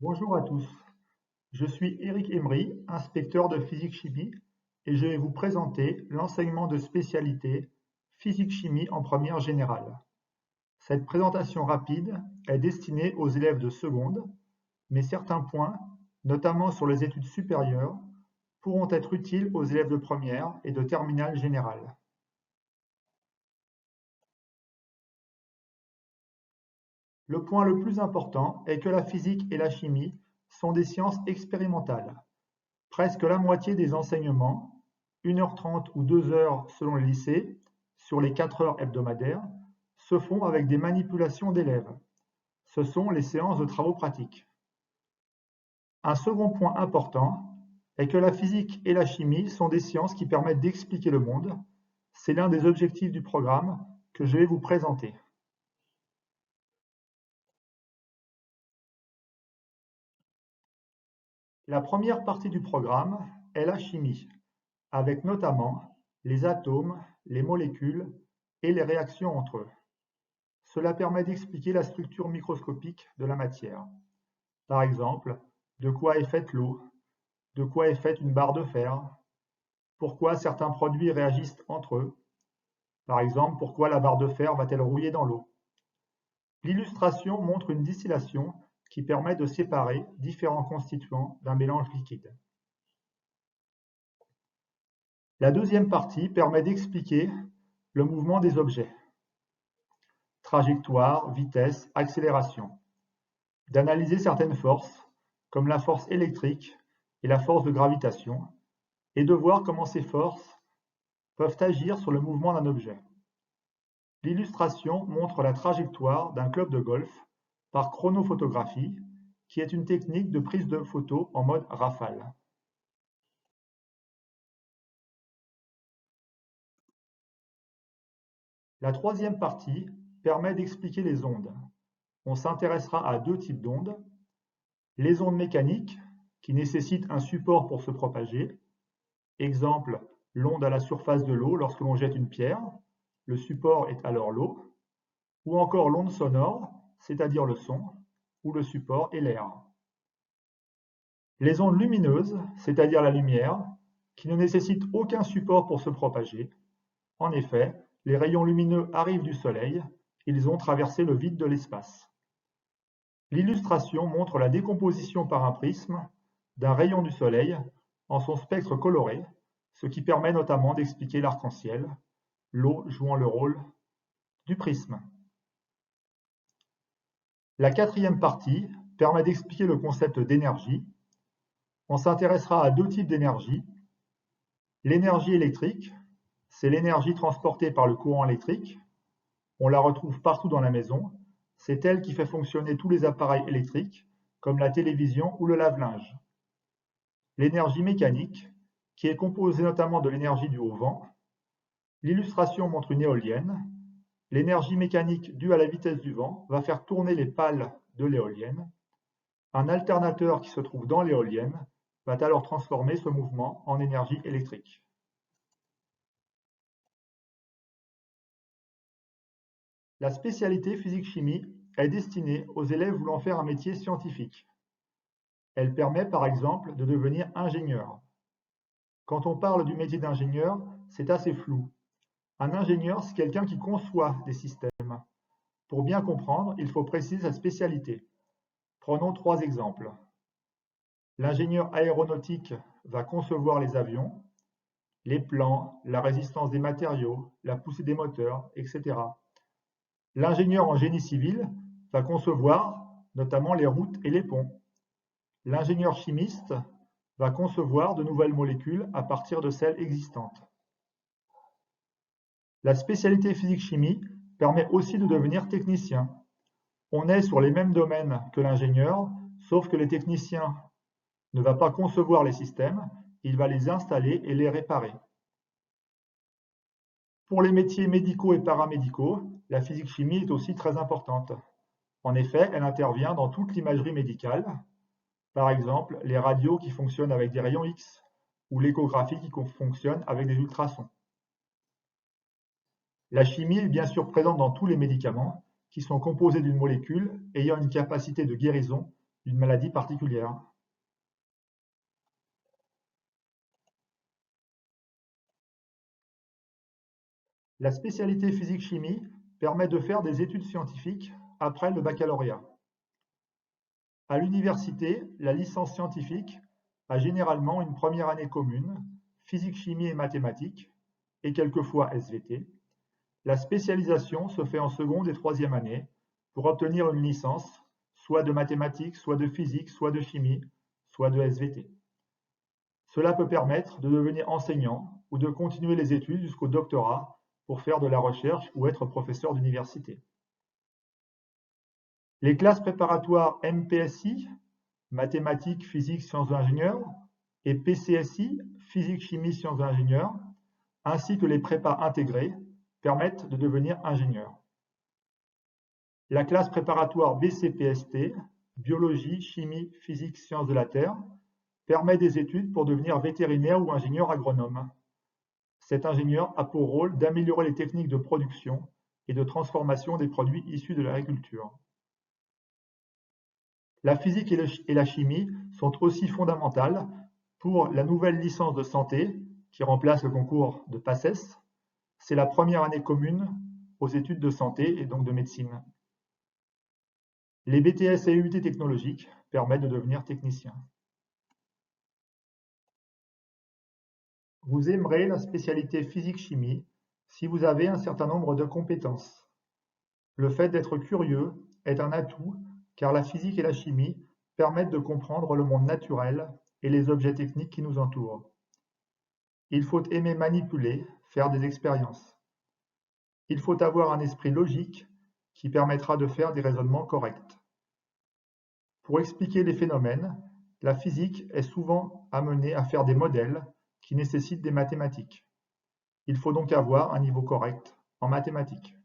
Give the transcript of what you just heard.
Bonjour à tous, je suis Éric Emery, inspecteur de physique-chimie et je vais vous présenter l'enseignement de spécialité physique-chimie en première générale. Cette présentation rapide est destinée aux élèves de seconde, mais certains points, notamment sur les études supérieures, pourront être utiles aux élèves de première et de terminale générale. Le point le plus important est que la physique et la chimie sont des sciences expérimentales. Presque la moitié des enseignements, 1h30 ou 2 heures selon les lycées, sur les 4 heures hebdomadaires, se font avec des manipulations d'élèves. Ce sont les séances de travaux pratiques. Un second point important est que la physique et la chimie sont des sciences qui permettent d'expliquer le monde. C'est l'un des objectifs du programme que je vais vous présenter. La première partie du programme est la chimie, avec notamment les atomes, les molécules et les réactions entre eux. Cela permet d'expliquer la structure microscopique de la matière. Par exemple, de quoi est faite l'eau, de quoi est faite une barre de fer, pourquoi certains produits réagissent entre eux. Par exemple, pourquoi la barre de fer va-t-elle rouiller dans l'eau. L'illustration montre une distillation qui permet de séparer différents constituants d'un mélange liquide. La deuxième partie permet d'expliquer le mouvement des objets. Trajectoire, vitesse, accélération. D'analyser certaines forces, comme la force électrique et la force de gravitation, et de voir comment ces forces peuvent agir sur le mouvement d'un objet. L'illustration montre la trajectoire d'un club de golf par chronophotographie, qui est une technique de prise de photos en mode rafale. La troisième partie permet d'expliquer les ondes. On s'intéressera à deux types d'ondes. Les ondes mécaniques, qui nécessitent un support pour se propager. Exemple, l'onde à la surface de l'eau lorsque l'on jette une pierre. Le support est alors l'eau. Ou encore l'onde sonore, c'est-à-dire le son, où le support est l'air. Les ondes lumineuses, c'est-à-dire la lumière, qui ne nécessitent aucun support pour se propager. En effet, les rayons lumineux arrivent du Soleil, ils ont traversé le vide de l'espace. L'illustration montre la décomposition par un prisme d'un rayon du Soleil en son spectre coloré, ce qui permet notamment d'expliquer l'arc-en-ciel, l'eau jouant le rôle du prisme. La quatrième partie permet d'expliquer le concept d'énergie. On s'intéressera à deux types d'énergie. L'énergie électrique, c'est l'énergie transportée par le courant électrique. On la retrouve partout dans la maison. C'est elle qui fait fonctionner tous les appareils électriques, comme la télévision ou le lave-linge. L'énergie mécanique, qui est composée notamment de l'énergie due au vent. L'illustration montre une éolienne. L'énergie mécanique due à la vitesse du vent va faire tourner les pales de l'éolienne. Un alternateur qui se trouve dans l'éolienne va alors transformer ce mouvement en énergie électrique. La spécialité physique-chimie est destinée aux élèves voulant faire un métier scientifique. Elle permet par exemple de devenir ingénieur. Quand on parle du métier d'ingénieur, c'est assez flou. Un ingénieur, c'est quelqu'un qui conçoit des systèmes. Pour bien comprendre, il faut préciser sa spécialité. Prenons trois exemples. L'ingénieur aéronautique va concevoir les avions, les plans, la résistance des matériaux, la poussée des moteurs, etc. L'ingénieur en génie civil va concevoir notamment les routes et les ponts. L'ingénieur chimiste va concevoir de nouvelles molécules à partir de celles existantes. La spécialité physique-chimie permet aussi de devenir technicien. On est sur les mêmes domaines que l'ingénieur, sauf que le technicien ne va pas concevoir les systèmes, il va les installer et les réparer. Pour les métiers médicaux et paramédicaux, la physique-chimie est aussi très importante. En effet, elle intervient dans toute l'imagerie médicale, par exemple les radios qui fonctionnent avec des rayons X ou l'échographie qui fonctionne avec des ultrasons. La chimie est bien sûr présente dans tous les médicaments qui sont composés d'une molécule ayant une capacité de guérison d'une maladie particulière. La spécialité physique-chimie permet de faire des études scientifiques après le baccalauréat. À l'université, la licence scientifique a généralement une première année commune, physique-chimie et mathématiques, et quelquefois SVT. La spécialisation se fait en seconde et troisième année pour obtenir une licence, soit de mathématiques, soit de physique, soit de chimie, soit de SVT. Cela peut permettre de devenir enseignant ou de continuer les études jusqu'au doctorat pour faire de la recherche ou être professeur d'université. Les classes préparatoires MPSI, mathématiques, physique, sciences de l'ingénieur, et PCSI, physique, chimie, sciences de l'ingénieur, ainsi que les prépas intégrés, permettent de devenir ingénieur. La classe préparatoire BCPST, biologie, chimie, physique, sciences de la Terre, permet des études pour devenir vétérinaire ou ingénieur agronome. Cet ingénieur a pour rôle d'améliorer les techniques de production et de transformation des produits issus de l'agriculture. La physique et la chimie sont aussi fondamentales pour la nouvelle licence de santé qui remplace le concours de PACES. C'est la première année commune aux études de santé et donc de médecine. Les BTS et UT technologiques permettent de devenir technicien. Vous aimerez la spécialité physique-chimie si vous avez un certain nombre de compétences. Le fait d'être curieux est un atout car la physique et la chimie permettent de comprendre le monde naturel et les objets techniques qui nous entourent. Il faut aimer manipuler, faire des expériences. Il faut avoir un esprit logique qui permettra de faire des raisonnements corrects. Pour expliquer les phénomènes, la physique est souvent amenée à faire des modèles qui nécessitent des mathématiques. Il faut donc avoir un niveau correct en mathématiques.